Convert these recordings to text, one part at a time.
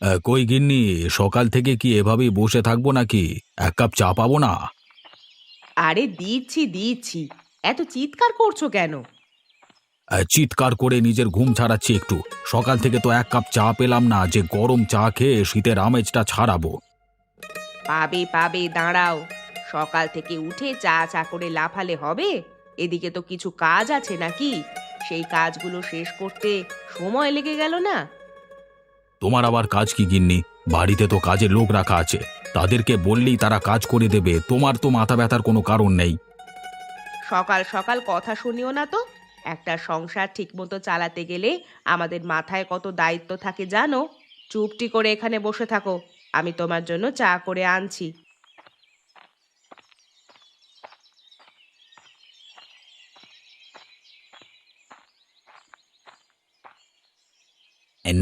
কই গিন্নি, সকাল থেকে কি এভাবেই বসে থাকবো নাকি? এক কাপ চা পাবো না? আরে দিচ্ছি দিচ্ছি। এত চিৎকার করছো কেন? চিৎকার করে নিজের ঘুম ছাড়াচ্ছি একটু। সকাল থেকে তো এক কাপ চা পেলাম না যে গরম চা খেয়ে শীতের আমেজটা ছাড়াবো। পাবে পাবে, দাঁড়াও। সকাল থেকে উঠে চা চা করে লাফালে হবে? এদিকে তো কিছু কাজ আছে নাকি? সেই কাজগুলো শেষ করতে সময় লেগে গেল না? তোমার আবার কাজ কি গিন্নি? বাড়িতে তো কাজের লোক রাখা আছে, তাদেরকে বললেই তারা কাজ করে দেবে। তোমার তো মাথা ব্যথার কোনো কারণ নেই। সকাল সকাল কথা শুনিও না তো। একটা সংসার ঠিকমতো চালাতে গেলে আমাদের মাথায় কত দায়িত্ব থাকে জানো? চুপটি করে এখানে বসে থাকো। আমি তোমার জন্য চা করে আনছি।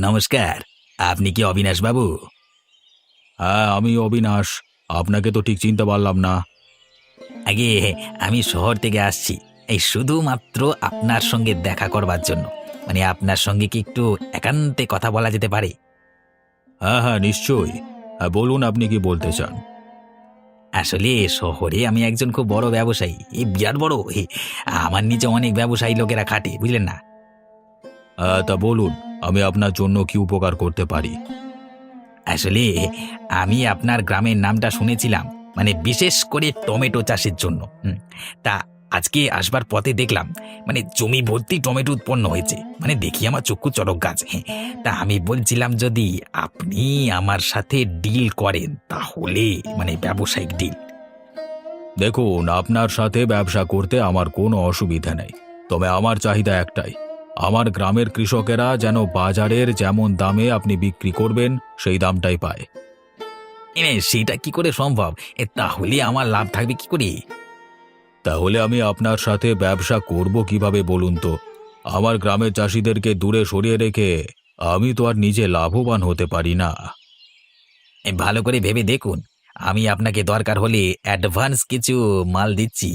নমস্কার। আপনি কি অবিনাশ বাবু? হ্যাঁ, আমি অবিনাশ। আপনাকে তো ঠিক চিনতে পারলাম না। আগে আমি শহর থেকে আসছি, এই শুধুমাত্র আপনার সঙ্গে দেখা করবার জন্য। মানে আপনার সঙ্গে কি একটু একান্তে কথা বলা যেতে পারে? হ্যাঁ হ্যাঁ, নিশ্চয়ই। হ্যাঁ, বলুন আপনি কি বলতে চান। আসলে শহরে আমি একজন খুব বড় ব্যবসায়ী, এই বিরাট বড় আমার নিচে অনেক ব্যবসায়ী লোকেরা খাটে, বুঝলেন না? তা বলুন, আমি আপনার জন্য কি উপকার করতে পারি? আসলে আমি আপনার গ্রামের নামটা শুনেছিলাম, মানে বিশেষ করে টমেটো চাষের জন্য। তা আজকে আসবার পথে দেখলাম, মানে জমি ভর্তি টমেটো উৎপন্ন হয়েছে, মানে দেখি আমার চক্ষু চড়ক গাছ। তা আমি বলছিলাম যদি আপনি আমার সাথে ডিল করেন তাহলে, মানে ব্যবসায়িক ডিল। দেখুন, আপনার সাথে ব্যবসা করতে আমার কোনো অসুবিধা নেই, তবে আমার চাহিদা একটাই। আমার গ্রামের কৃষকেরা যেন বাজারের যেমন দামে আপনি বিক্রি করবেন সেই দামটাই পায়। সেটা কি করে সম্ভব? তাহলে আমার লাভ থাকবে কি করে? তাহলে আমি আপনার সাথে ব্যবসা করব কিভাবে বলুন তো? আমার গ্রামের চাষিদেরকে দূরে সরিয়ে রেখে আমি তো আর নিজে লাভবান হতে পারি না। ভালো করে ভেবে দেখুন, আমি আপনাকে দরকার হলে অ্যাডভান্স কিছু মাল দিচ্ছি।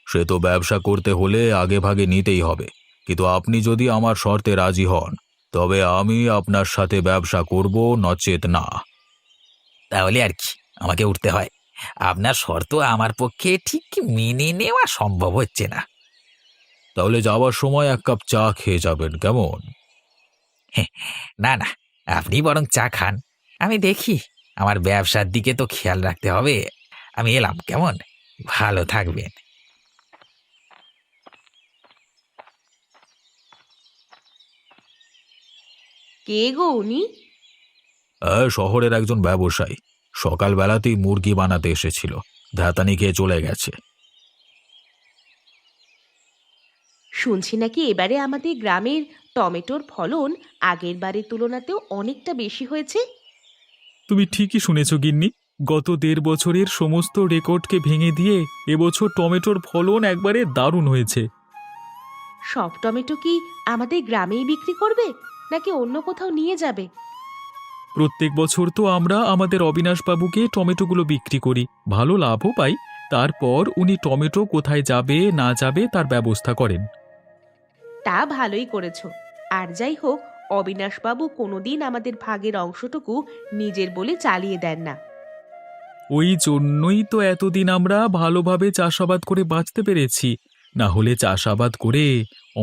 সে তো ব্যবসা করতে হলে আগে ভাগে নিতেই হবে, কিন্তু আপনি যদি আমার শর্তে রাজি হন তবে আমি আপনার সাথে ব্যবসা করব, নচেত না। তাহলে আর কি, আমাকে উঠতে হয়। আপনার শর্ত আমার পক্ষে ঠিক মেনে নেওয়া সম্ভব হচ্ছে না। তাহলে যাওয়ার সময় এক কাপ চা খেয়ে যাবেন, কেমন? না না, আপনি বরং চা খান, আমি দেখি। আমার ব্যবসার দিকে তো খেয়াল রাখতে হবে। আমি এলাম, কেমন? ভালো থাকবেন। কে গো উনি? শহরের একজন ব্যবসায়ী। সকালবেলাতেই মুরগি বানাতে এসেছিল, ধাতানি খেয়ে চলে গেছে। শুনছি নাকি এবারে আমাদের গ্রামের টমেটোর ফলন আগের বারের তুলনাতেও অনেকটা বেশি হয়েছে। তুমি ঠিকই শুনেছ গিন্নি। গত ১.৫ বছরের সমস্ত রেকর্ডকে ভেঙে দিয়ে এবছর টমেটোর ফলন একবারে দারুণ হয়েছে। সব টমেটো কি আমাদের গ্রামেই বিক্রি করবে, নাকি অন্য কোথাও নিয়ে যাবে? প্রত্যেক বছর তো আমরা আমাদের অবিনাশবাবুকে টমেটোগুলো বিক্রি করি, ভালো লাভও পাই। তারপর উনি টমেটো কোথায় যাবে না যাবে তার ব্যবস্থা করেন। তা ভালোই করেছো। আর যাই হোক, অবিনাশবাবু কোনোদিন আমাদের ভাগের অংশটুকু নিজের বলে চালিয়ে দেন না। ওই জন্যই তো এতদিন আমরা ভালোভাবে চাষাবাদ করে বাঁচতে পেরেছি। না হলে চাষাবাদ করে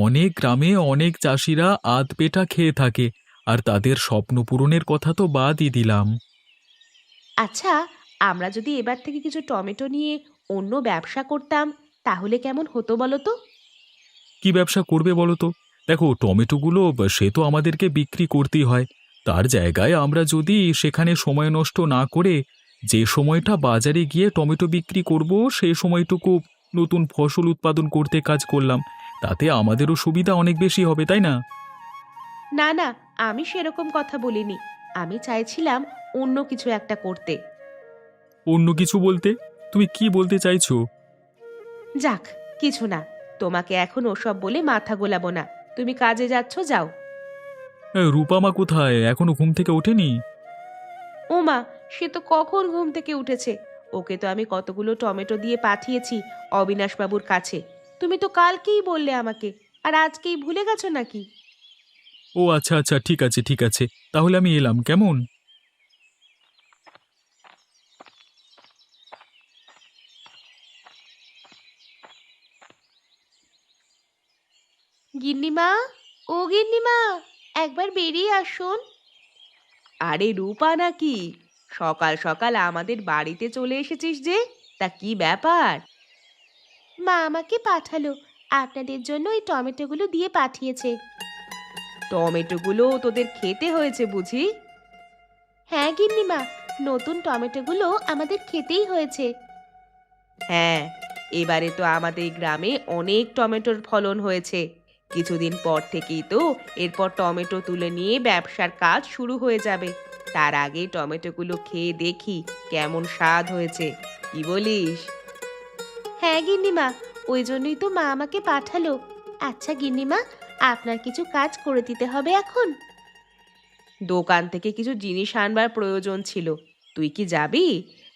অনেক গ্রামে অনেক চাষিরা আধপেটা খেয়ে থাকে, আর তাদের স্বপ্ন পূরণের কথা তো বাদই দিলাম। আচ্ছা, আমরা যদি এবার থেকে কিছু টমেটো নিয়ে অন্য ব্যবসা করতাম, তাহলে কেমন হতো বলো তো? কি ব্যবসা করবে বলো তো? দেখো, টমেটোগুলো সে তো আমাদেরকে বিক্রি করতেই হয়। তার জায়গায় আমরা যদি সেখানে সময় নষ্ট না করে যে সময়টা বাজারে গিয়ে টমেটো বিক্রি করব সেই সময়টুকু নতুন ফসল উৎপাদন করতে কাজ করলাম, তাতে আমাদেরও সুবিধা অনেক বেশি হবে, তাই না? না না, আমি সেরকম কথা বলিনি। আমি চাইছিলাম অন্য কিছু একটা করতে। অন্য কিছু বলতে তুমি কি বলতে চাইছো? যাক, কিছু না। তোমাকে এখন ওসব বলে মাথা গোলাবো না। তুমি কাজে যাচ্ছ, যাও। রূপামা কোথায়, এখনো ঘুম থেকে ওঠেনি? ওমা, সে তো কখন ঘুম থেকে উঠেছে। ওকে তো আমি কতগুলো টমেটো দিয়ে পাঠিয়েছি অবিনাশবাবুর কাছে। তুমি তো কালকেই বললে আমাকে, আর আজকেই ভুলে গেছো নাকি? ও আচ্ছা আচ্ছা, ঠিক আছে ঠিক আছে, তাহলে আমি এলাম কেমন। গিন্নিমা, ও গিন্নিমা, একবার বেরিয়ে আসুন। আরে রূপা নাকি? সকাল সকাল আমাদের বাড়িতে চলে এসেছিস যে? তা কি ব্যাপার? মা আমাকে পাঠালো, আপনাদের জন্য এই টমেটোগুলো দিয়ে পাঠিয়েছে। টমেটোগুলো তোদের খেতে হয়েছে বুঝি? হ্যাঁ গিন্নিমা, নতুন টমেটোগুলো আমাদের খেতেই হয়েছে। হ্যাঁ, এবারে তো আমাদের গ্রামে অনেক টমেটোর ফলন হয়েছে। কিছুদিন পর থেকেই তো এরপর টমেটো তুলে নিয়ে ব্যবসার কাজ শুরু হয়ে যাবে। তার আগে টমেটোগুলো খেয়ে দেখি কেমন স্বাদ হয়েছে, কি বলিস? হ্যাঁ গিন্নিমা, ওই জন্যই তো মা আমাকে পাঠালো। আচ্ছা গিন্নিমা, আপনার কিছু কাজ করে দিতে হবে এখন। দোকান থেকে কিছু জিনিস আনবার প্রয়োজন ছিল, তুই কি যাবি?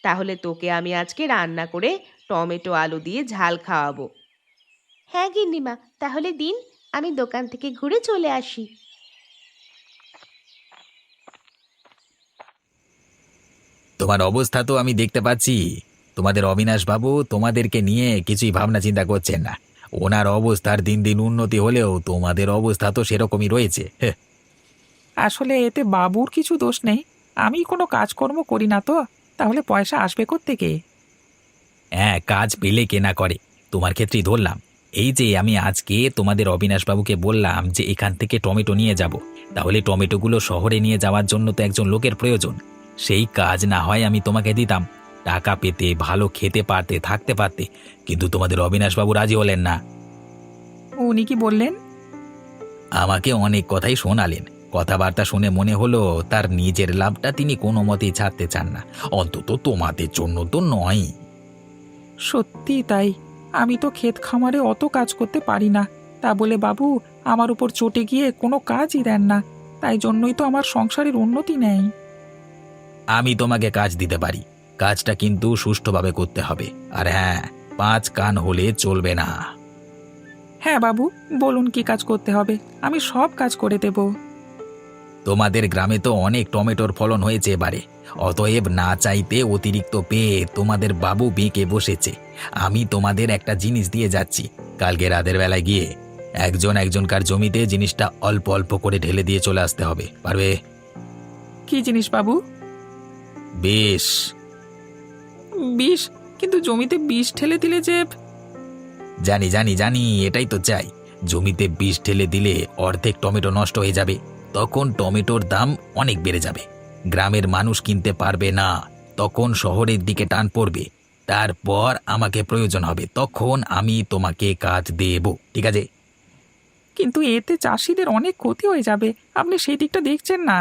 তাহলে তোকে আমি আজকে রান্না করে টমেটো আলু দিয়ে ঝাল খাওয়াবো। হ্যাঁ গিন্নিমা, তাহলে দিন, আমি দোকান থেকে ঘুরে চলে আসি। তোমার অবস্থা তো আমি দেখতে পাচ্ছি। তোমাদের অবিনাশবাবু তোমাদেরকে নিয়ে কিছুই ভাবনা চিন্তা করছেন না। ওনার অবস্থার দিন দিন উন্নতি হলেও তোমাদের অবস্থা তো সেরকমই রয়েছে। হ্যাঁ। আসলে এতে বাবুর কিছু দোষ নেই। আমি কোনো কাজকর্ম করি না তো, তাহলে পয়সা আসবে কোত্থেকে? হ্যাঁ, কাজ পেলে কেনা করে, তোমার ক্ষেত্রেই ধরলাম। এই যে আমি আজকে তোমাদের অবিনাশবাবুকে বললাম যে এখান থেকে টমেটো নিয়ে যাব, তাহলে টমেটোগুলো শহরে নিয়ে যাওয়ার জন্য তো একজন লোকের প্রয়োজন। সেই কাজ না হয় আমি তোমাকে দিতাম, টাকা পেতে, ভালো খেতে পারতে, থাকতে পারতে, কিন্তু তোমাদের অবিনাশবাবু রাজি হলেন না। উনি কি বললেন? আমাকে অনেক কথাই শোনালেন। কথাবার্তা শুনে মনে হলো তার নিজের লাভটা তিনি কোনো মতেই ছাড়তে চান না, অন্তত তোমাদের জন্য তো নয়। সত্যি তাই, আমি তো ক্ষেত খামারে অত কাজ করতে পারি না। তা বলে বাবু আমার উপর চটে গিয়ে কোনো কাজই দেন না, তাই জন্যই তো আমার সংসারের উন্নতি নেই। আমি তোমাকে কাজ দিতে পারি, কাজটা কিন্তু সুষ্ঠুভাবে করতে হবে। আর হ্যাঁ, 5 কান হলে চলবে না। হ্যাঁ বাবু, বলুন কি কাজ করতে হবে, আমি সব কাজ করে দেব। তোমাদের গ্রামে তো অনেক টমেটোর ফলন হয়েছে এবারে, অতএব না চাইতে অতিরিক্ত পেয়ে তোমাদের বাবু বেঁকে বসেছে। আমি তোমাদের একটা জিনিস দিয়ে যাচ্ছি, কালকে রাতের বেলায় গিয়ে একজনকার জমিতে জিনিসটা অল্প অল্প করে ঢেলে দিয়ে চলে আসতে হবে, পারবে? কি জিনিস বাবু? বেশ। বিষ? কিন্তু জমিতে বিষ ঠেলে দিলে যে। জানি জানি জানি, এটাই তো চাই। জমিতে বিষ ঢেলে দিলে অর্ধেক টমেটো নষ্ট হয়ে যাবে, তখন টমেটোর দাম অনেক বেড়ে যাবে, গ্রামের মানুষ কিনতে পারবে না, তখন শহরের দিকে টান পড়বে। তারপর আমাকে প্রয়োজন হবে, তখন আমি তোমাকে কাজ দেব, ঠিক আছে? কিন্তু এতে চাষিদের অনেক ক্ষতি হয়ে যাবে, আপনি সেই দিকটা দেখছেন না।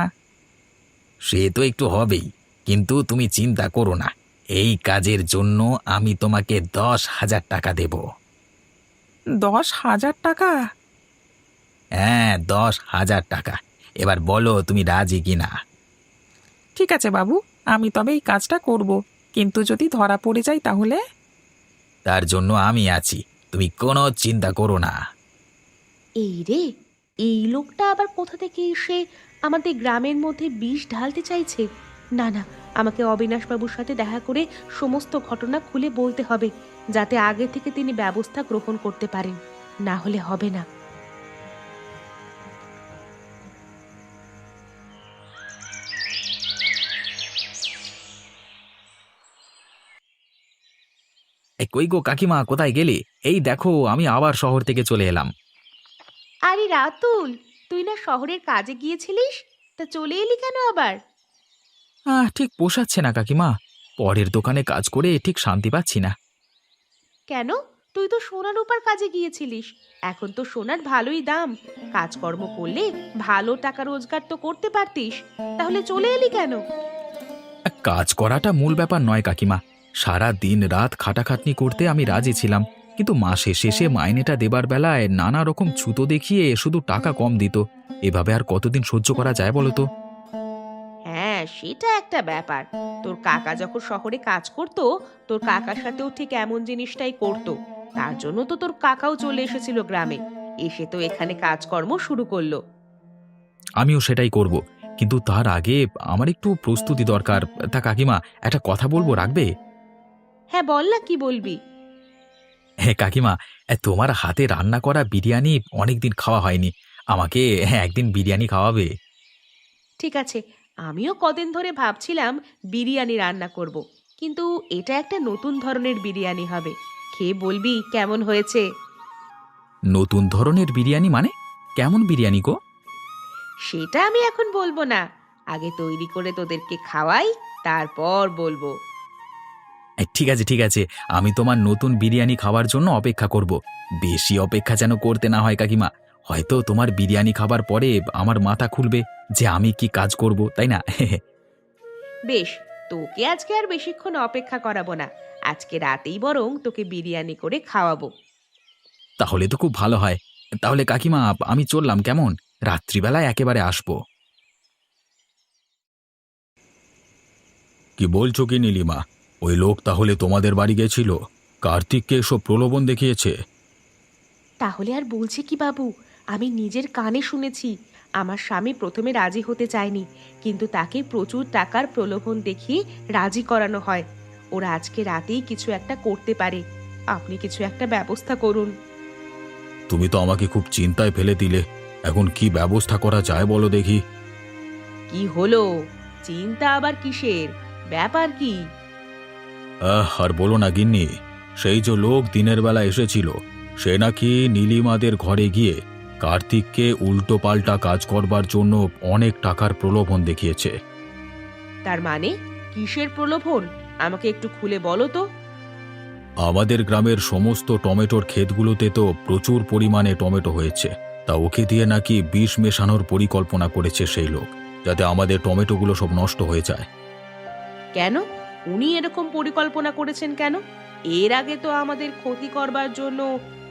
সে তো একটু হবেই, কিন্তু তুমি চিন্তা করো না, এই কাজের জন্য আমি তোমাকে 10,000 টাকা দেব। 10,000 টাকা? হ্যাঁ, 10,000 টাকা। এবার বলো তুমি রাজি কিনা। ঠিক আছে বাবু, আমি তবে এই কাজটা করব, কিন্তু যদি ধরা পড়ে যাই তাহলে? তার জন্য আমি আছি, তুমি কোনো চিন্তা করো না। এই রে, এই লোকটা আবার কোথা থেকে এসে আমাদের গ্রামের মধ্যে বিষ ঢালতে চাইছে? না না, আমাকে অবিনাশবাবুর সাথে দেখা করে সমস্ত ঘটনা খুলে বলতে হবে, যাতে আগে থেকে তিনি ব্যবস্থা গ্রহণ করতে পারেন, না হলে হবে না। এই কই গো কাকিমা, কোথায় গেলে? এই দেখো আমি আবার শহর থেকে চলে এলাম। আরে রাতুল, তুই না শহরের কাজে গিয়েছিলিস, তা চলে এলি কেন আবার? ঠিক পোষাচ্ছে না কাকিমা, পরের দোকানে কাজ করে ঠিক শান্তি পাচ্ছি না। কেন? তুই তো সোনা রূপার কাজে গিয়েছিলিস, এখন তো সোনার ভালোই দাম, কাজকর্ম করলে ভালো টাকা রোজগার তো করতে পারতিস, তাহলে চলে এলি কেন? কাজ করাটা মূল ব্যাপার নয় কাকিমা, সারা দিন রাত খাটাখাটনি করতে আমি রাজি ছিলাম, কিন্তু মাসের শেষে মাইনেটা দেবার বেলায় নানা রকম ছুতো দেখিয়ে শুধু টাকা কম দিত। এভাবে আর কতদিন সহ্য করা যায় বলো তো? হ্যাঁ, সেটা একটা ব্যাপার। তোর কাকা যখন শহরে কাজ করতো, তোর কাকার সাথেও ঠিক এমন জিনিসটাই করতো। তার জন্য তো তোর কাকাও চলে এসেছিল গ্রামে, এসে তো এখানে কাজকর্ম শুরু করলো। আমিও সেটাই করব, কিন্তু তার আগে আমার একটু প্রস্তুতি দরকার। তা কাকিমা, একটা কথা বলবো, রাখবে? হ্যাঁ বল না, কি বলবি? হ্যাঁ কাকিমা, তোমার হাতে রান্না করা বিরিয়ানি অনেকদিন খাওয়া হয়নি। আমাকে একদিন বিরিয়ানি খাওয়াবে? ঠিক আছে, আমিও কদিন ধরে ভাবছিলাম বিরিয়ানি রান্না করব। কিন্তু এটা একটা নতুন ধরনের বিরিয়ানি হবে। খেয়ে বলবি কেমন হয়েছে। নতুন ধরনের বিরিয়ানি মানে? কেমন বিরিয়ানি গো? সেটা আমি এখন বলবো না, আগে তৈরি করে তোদেরকে খাওয়াই, তারপর বলবো। ঠিক আছে ঠিক আছে, আমি তোমার নতুন বিরিয়ানি খাওয়ার জন্য অপেক্ষা করব। বেশি অপেক্ষা যেন করতে না হয় কাকিমা। হয়তো তোমার বিরিয়ানি খাবার পরে আমার মাথা খুলবে যে আমি কি কাজ করব, তাই না? বেশ, তোকে আজকে আর বেশিক্ষণ অপেক্ষা করাবো না। আজকে রাতেই বরং তোকে বিরিয়ানি করে খাওয়াবো। তাহলে তো খুব ভালো হয়। তাহলে কাকিমা, আমি চললাম, কেমন? রাত্রিবেলায় একেবারে আসবো। কি বলছো কি নীলিমা? ওই লোক তাহলে তোমাদের বাড়ি গেছিল? কার্তিককে এসব প্রলোভন দেখিয়েছে? তাহলে আর বলছে কি বাবু, আমি নিজের কানে শুনেছি। আমার স্বামী প্রথমে রাজি হতে চায়নি, কিন্তু তাকে প্রচুর টাকার প্রলোভন দেখিয়ে রাজি করানো হয়। ওরা আজকে রাতেই কিছু একটা করতে পারে। আপনি কিছু একটা ব্যবস্থা করুন। তুমি তো আমাকে খুব চিন্তায় ফেলে দিলে। এখন কি ব্যবস্থা করা যায় বলো দেখি। কি হলো? চিন্তা আবার কিসের? ব্যাপার কি? আর বলো না গিন্নি, সেই যে লোক দিনের বেলা এসেছিল, সে নাকি নীলিমাদের ঘরে গিয়ে কার্তিককে উল্টো পাল্টা কাজ করবার জন্য অনেক টাকার প্রলোভন দেখিয়েছে। তার মানে কিসের প্রলোভন? আমাকে একটু খুলে বলো তো। আমাদের গ্রামের সমস্ত টমেটোর ক্ষেতগুলোতে তো প্রচুর পরিমাণে টমেটো হয়েছে, তা ওকে দিয়ে নাকি বিষ মেশানোর পরিকল্পনা করেছে সেই লোক, যাতে আমাদের টমেটোগুলো সব নষ্ট হয়ে যায়। কেন? উনি এরকম পরিকল্পনা করেছেন কেন? এর আগে তো আমাদের ক্ষতি করবার জন্য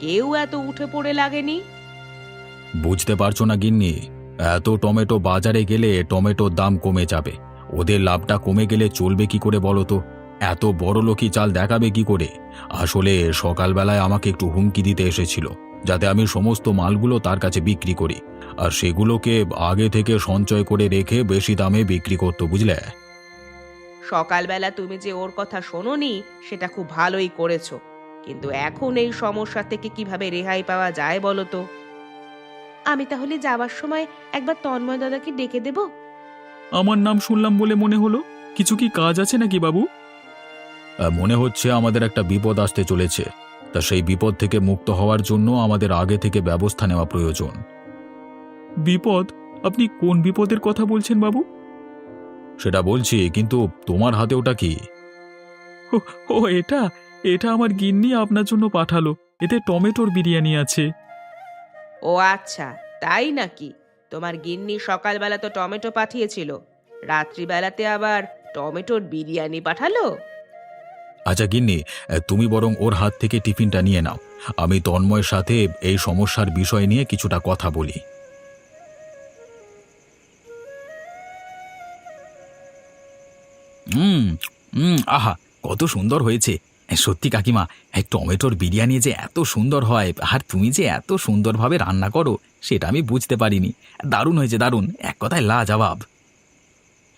কেউ এত উঠে পড়ে লাগেনি। বুঝতে পারছো না গিন্নি? এত টমেটো বাজারে গেলে টমেটোর দাম কমে যাবে। ওদের লাভটা কমে গেলে চলবে কি করে বলো তো? এত বড় লোকই চাল দেখাবে কি করে? আসলে সকালবেলায় আমাকে একটু হুমকি দিতে এসেছিল, যাতে আমি সমস্ত মালগুলো তার কাছে বিক্রি করি, আর সেগুলোকে আগে থেকে সঞ্চয় করে রেখে বেশি দামে বিক্রি করতো, বুঝলে? সকালবেলা তুমি যে ওর কথা শোনোনি সেটা খুব ভালোই করেছো, কিন্তু এখন এই সমস্যা থেকে কিভাবে রেহাই পাওয়া যায় বলো তো? আমি তাহলে যাওয়ার সময় একবার তন্ময় দাদাকে ডেকে দেব। আমার নাম শুনলাম বলে মনে হলো। কিছু কি কাজ আছে নাকি বাবু? মনে হচ্ছে আমাদের একটা বিপদ আসতে চলেছে। তা সেই বিপদ থেকে মুক্ত হওয়ার জন্য আমাদের আগে থেকে ব্যবস্থা নেওয়া প্রয়োজন। বিপদ? আপনি কোন বিপদের কথা বলছেন বাবু? সেটা বলছি, কিন্তু তোমার হাতে ওটা কি? ও ও, এটা এটা আমার গিন্নি আপনার জন্য পাঠালো। এতে টমেটোর বিরিয়ানি আছে। ও আচ্ছা, তাই নাকি? তোমার গিন্নি সকালবেলা তো টমেটো পাঠিয়েছিল, রাত্রিবেলাতে আবার টমেটোর বিরিয়ানি পাঠালো? আচ্ছা গিন্নি, তুমি বরং ওর হাত থেকে টিফিনটা নিয়ে নাও। আমি তন্ময়ের সাথে এই সমস্যার বিষয় নিয়ে কিছুটা কথা বলি। হুম, আহা, কত সুন্দর হয়েছে! সত্যি কাকিমা, এই টমেটোর বিরিয়ানি যে এত সুন্দর হয়, আর তুমি যে এত সুন্দরভাবে রান্না করো, সেটা আমি বুঝতে পারিনি। দারুণ হয়েছে, দারুণ, এক কথায় লাজবাব।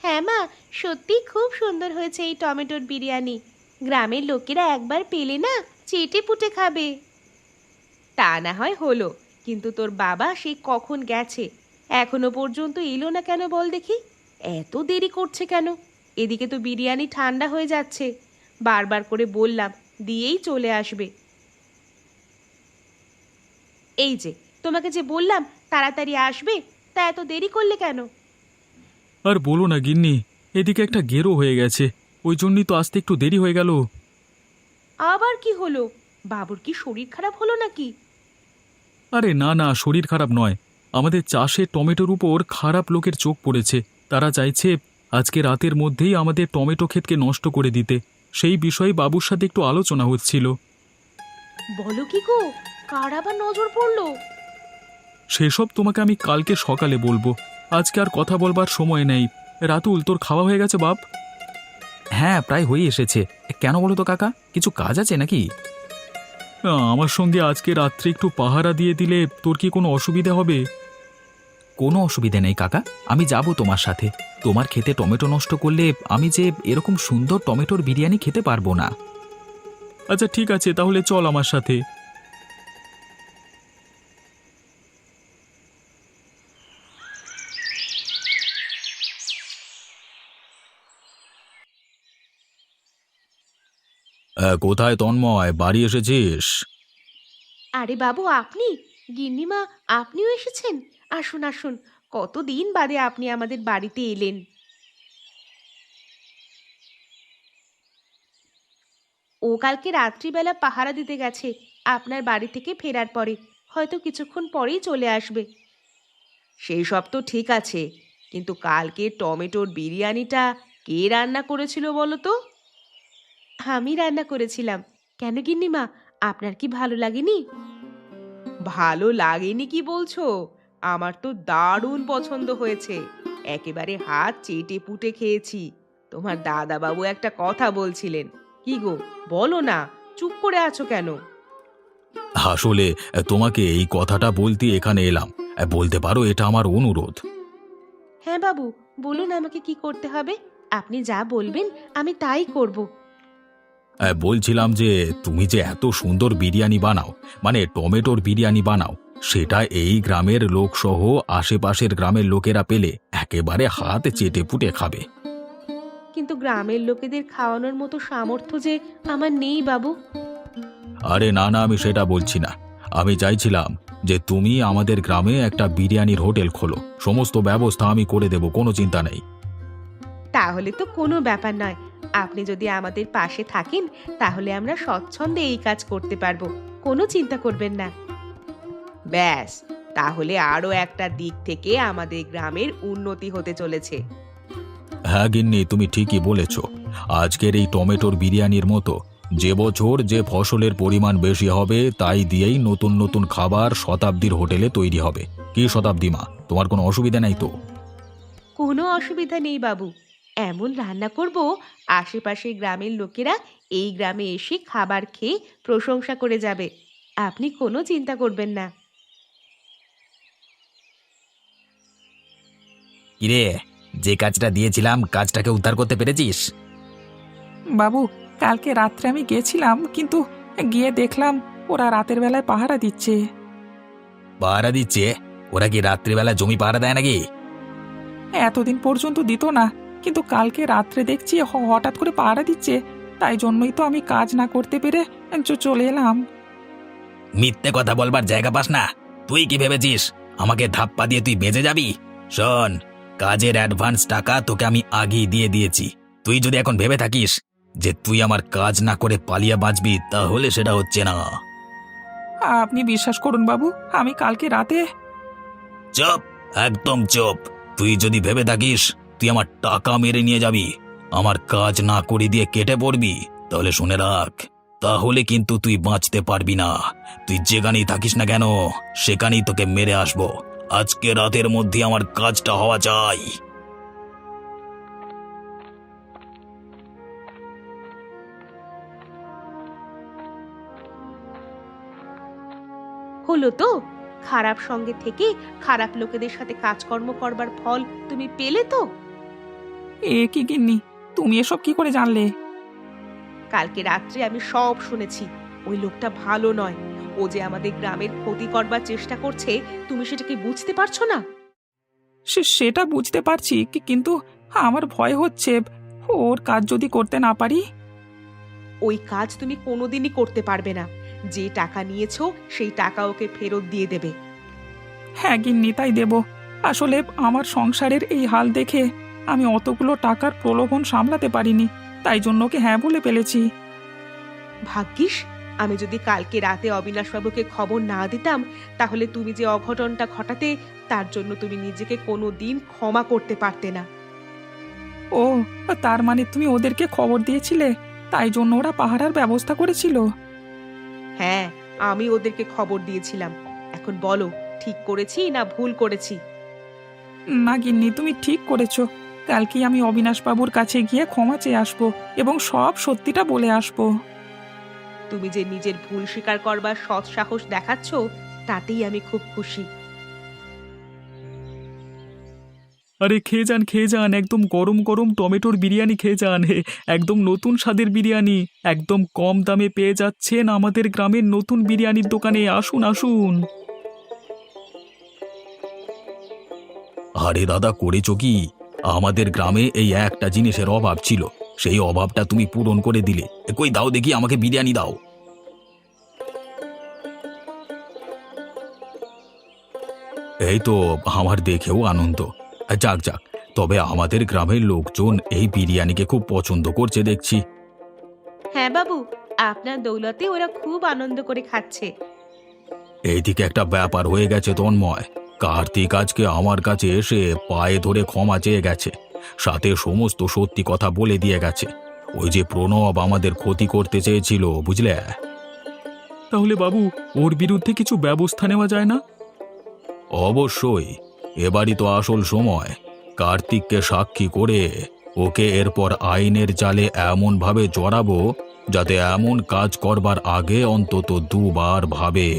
হ্যাঁ মা, সত্যি খুব সুন্দর হয়েছে এই টমেটোর বিরিয়ানি। গ্রামের লোকেরা একবার পেলে না চেটে পুটে খাবে। তা না হয় হলো, কিন্তু তোর বাবা সেই কখন গেছে, এখনো পর্যন্ত এলো না কেন বল দেখি? এত দেরি করছে কেন? এদিকে তো বিরিয়ানি ঠান্ডা হয়ে যাচ্ছে। বারবার করে বললাম দিয়েই চলে আসবে। এই যে, তোমাকে যে বললাম তাড়াতাড়ি আসবে, তা এত দেরি করলে কেন? আর বলো না গিন্নি, এদিকে একটা গেরো হয়ে গেছে, ওই জন্যই তো আসতে একটু দেরি হয়ে গেল। আবার কি হলো? বাবুর কি শরীর খারাপ হলো নাকি? আরে না না, শরীর খারাপ নয়। আমাদের চাষে টমেটোর উপর খারাপ লোকের চোখ পড়েছে। তারা চাইছে আজকে রাতের মধ্যেই আমাদের টমেটো ক্ষেতকে নষ্ট করে দিতে। সেই বিষয়ে বাবুর সাথে একটু আলোচনা হচ্ছিল। বলো কি গো, কার আবার নজর পড়লো? সেসব তোমাকে আমি কালকে সকালে বলবো। আজকে আর কথা বলবার সময় নেই। রাতুল, তোর খাওয়া হয়ে গেছে বাপ? হ্যাঁ, প্রায় হয়ে এসেছে। কেন বলো তো কাকা, কিছু কাজ আছে নাকি? আমার সঙ্গে আজকে রাত্রে একটু পাহারা দিয়ে দিলে তোর কি কোনো অসুবিধা হবে? কোনো অসুবিধে নেই কাকা, আমি যাব তোমার সাথে। তোমার খেতে টমেটো নষ্ট করলে আমি যে এরকম সুন্দর টমেটোর বিরিয়ানি খেতে পারবো না। আচ্ছা ঠিক আছে, তাহলে চল আমার সাথে। কোথায় তন্ময়, বাড়ি এসেছিস? আরে বাবু, আপনি? গিন্নিমা, আপনিও এসেছেন? আসুন আসুন, কতদিন বাদে আপনি আমাদের বাড়িতে এলেন। ও কালকে রাত্রিবেলা পাহারা দিতে গেছে, আপনার বাড়ি থেকে ফেরার পরে হয়তো কিছুক্ষণ পরেই চলে আসবে। সেই সব তো ঠিক আছে, কিন্তু কালকে টমেটোর বিরিয়ানিটা কে রান্না করেছিল বলো তো? আমি রান্না করেছিলাম। কেন গিন্নিমা, আপনার কি ভালো লাগেনি? ভালো লাগেনি কি বলছো? আমার তো দারুণ পছন্দ হয়েছে। একেবারে হাত চেটে পুটে খেয়েছি। তোমার দাদাবাবু একটা কথা বলছিলেন। কি গো, বলো না, চুপ করে আছো কেন? আসলে তোমাকে এই কথাটা বলতে এখানে এলাম। বলতে পারো, এটা আমার অনুরোধ। হ্যাঁ বাবু, বলুন আমাকে কি করতে হবে। আপনি যা বলবেন আমি তাই করব। বলছিলাম যে তুমি যে এত সুন্দর বিরিয়ানি বানাও, মানে টমেটোর বিরিয়ানি বানাও, সেটা এই গ্রামের লোকসহ আশেপাশের গ্রামের লোকেরা পেলে একেবারে হাত চেটে পুটে খাবে। কিন্তু গ্রামের লোকেদের খাওয়ানোর মতো সামর্থ্য যে আমার নেই বাবু। আরে না না, আমি সেটা বলছি না। আমি চাইছিলাম যে তুমি আমাদের গ্রামে একটা বিরিয়ানির হোটেল খোলো। সমস্ত ব্যবস্থা আমি করে দেব, কোনো চিন্তা নেই। তাহলে তো কোনো ব্যাপার নয়। আপনি যদি আমাদের পাশে থাকেন তাহলে আমরা স্বচ্ছন্দে এই কাজ করতে পারবো, কোনো চিন্তা করবেন না। ব্যাস, তাহলে আরো একটা দিক থেকে আমাদের গ্রামের উন্নতি হতে চলেছে। হ্যাঁ গিন্নি, তুমি ঠিকই বলেছ। আজকের এই টমেটোর বিরিয়ানির মতো যে বছর যে ফসলের পরিমাণ বেশি হবে তাই দিয়েই নতুন নতুন খাবার শতাব্দীর হোটেলে তৈরি হবে। কি শতাব্দী মা, তোমার কোনো অসুবিধা নাই তো? কোনো অসুবিধা নেই বাবু। এমন রান্না করব আশেপাশের গ্রামের লোকেরা এই গ্রামে এসে খাবার খেয়ে প্রশংসা করে যাবে। আপনি কোনো চিন্তা করবেন না। কিরে, যে কাজটা দিয়েছিলাম কাজটাকে উদ্ধার করতে পেরেছিস? বাবু, কালকে রাত্রে আমি গেছিলাম, কিন্তু গিয়ে দেখলাম ওরা রাতের বেলায় পাহারা দিচ্ছে। পাহারা দিচ্ছে? ওরা কি রাত্রিবেলা জমি পাহারা দেয় নাকি? এতদিন পর্যন্ত দিত না, কিন্তু কালকে রাত্রে দেখছি হঠাৎ করে পাহারা দিচ্ছে। তাই জন্যই তো আমি কাজ না করতে পেরে চলে এলাম। মিথ্যে কথা বলবার জায়গা পাস না। তুই কি ভেবেছিস আমাকে ধাপ্পা দিয়ে তুই বেঁচে যাবি? শোন, কাজের অ্যাডভান্স টাকা তোকে আমি আগেই দিয়ে দিয়েছি। তুই যদি এখন ভেবে থাকিস যে তুই আমার কাজ না করে পালিয়ে বাঁচবি, তাহলে সেটা হচ্ছে না। আপনি বিশ্বাস করুন বাবু, আমি কালকে রাতে চুপ, একদম চুপ। তুই যদি ভেবে থাকিস তুই আমার টাকা মেরে নিয়ে যাবি, আমার কাজ না করে দিয়ে কেটে পড়বি, তাহলে শুনে রাখ, তাহলে কিন্তু তুই বাঁচতে পারবি না। তুই যেখানেই থাকিস না কেন সেখানেই তোকে মেরে আসবো। আজকে রাতের মধ্যে আমার কাজটা হওয়া চাই। হলো তো? খারাপ সঙ্গে থেকে খারাপ লোকেদের সাথে কাজকর্ম করবার ফল তুমি পেলে তো? এ কি গিন্নি, তুমি এসব কি করে জানলে? কালকে রাত্রে আমি সব শুনেছি। ওই লোকটা ভালো নয়। ও যে আমাদের গ্রামের ক্ষতি করবার চেষ্টা করছে, তুমি সেটা কি বুঝতে পারছো না? সেটা বুঝতে পারছি, কিন্তু আমার ভয় হচ্ছে ওর কাজ যদি করতে না পারি। ওই কাজ তুমি কোনোদিনই করতে পারবে না। যে টাকা নিয়েছো সেই টাকা ওকে ফেরত দিয়ে দেবে। হ্যাঁ গিন্নি, তাই দেব। আসলে আমার সংসারের এই হাল দেখে আমি অতগুলো টাকার প্রলোভন সামলাতে পারিনি, তাই জন্য ওকে হ্যাঁ বলে ফেলেছি। ভাগ্যিস আমি যদি কালকে রাতে অবিনাশবাবুকে খবর না দিতাম, তাহলে তুমি যে অঘটনটা ঘটাতে, তার জন্য তুমি নিজেকে কোনো দিন ক্ষমা করতে পারতে না। ও, তার মানে তুমি ওদেরকে খবর দিয়েছিলে, তাই জন্য ওরা পাহারার ব্যবস্থা করেছিল? হ্যাঁ, আমি ওদেরকে খবর দিয়েছিলাম। এখন বলো, ঠিক করেছি না ভুল করেছি? না গিন্নি, তুমি ঠিক করেছো। কালকেই আমি অবিনাশবাবুর কাছে গিয়ে ক্ষমা চেয়ে আসবো এবং সব সত্যিটা বলে আসবো। তুমি যে নিজের ভুল স্বীকার করবার সৎ সাহস দেখাচ্ছ, তাতেই আমি খুব খুশি। আরে খেয়ে যান একদম গরম গরম টমেটোর বিরিয়ানি খেয়ে যান একদম নতুন স্বাদের বিরিয়ানি একদম কম দামে পেয়ে যাচ্ছেন আমাদের গ্রামের নতুন বিরিয়ানির দোকানে আসুন আসুন। আরে দাদা, করেছো কি? আমাদের গ্রামে এই একটা জিনিসের অভাব ছিল, সেই অভাবটা তুমি পূরণ করে দিলে। কই দাও দেখি, আমাকে বিরিয়ানি দাও। এই তো আমার দেখেও আনন্দ। যাক যাক, তবে আমাদের গ্রামের লোকজন এই বিরিয়ানিকে খুব পছন্দ করছে দেখছি। হ্যাঁ বাবু, আপনার দৌলতে ওরা খুব আনন্দ করে খাচ্ছে। এইদিকে একটা ব্যাপার হয়ে গেছে তন্ময়। কার্তিক আজকে আমার কাছে এসে পায়ে ধরে ক্ষমা চেয়ে গেছে, সাথে সমস্ত সত্যি কথা বলে দিয়ে গেছে। ওই যে প্রণব আমাদের ক্ষতি করতে চেয়েছিল, বুঝলে? তাহলে বাবু, ওর বিরুদ্ধে কিছু ব্যবস্থা নেওয়া যায় না? অবশ্যই, এবারই তো আসল সময়। কার্তিককে সাক্ষী করে ওকে এরপর আইনের জালে এমনভাবে জড়াবো যাতে এমন কাজ করবার আগে অন্তত দুবার ভাবে।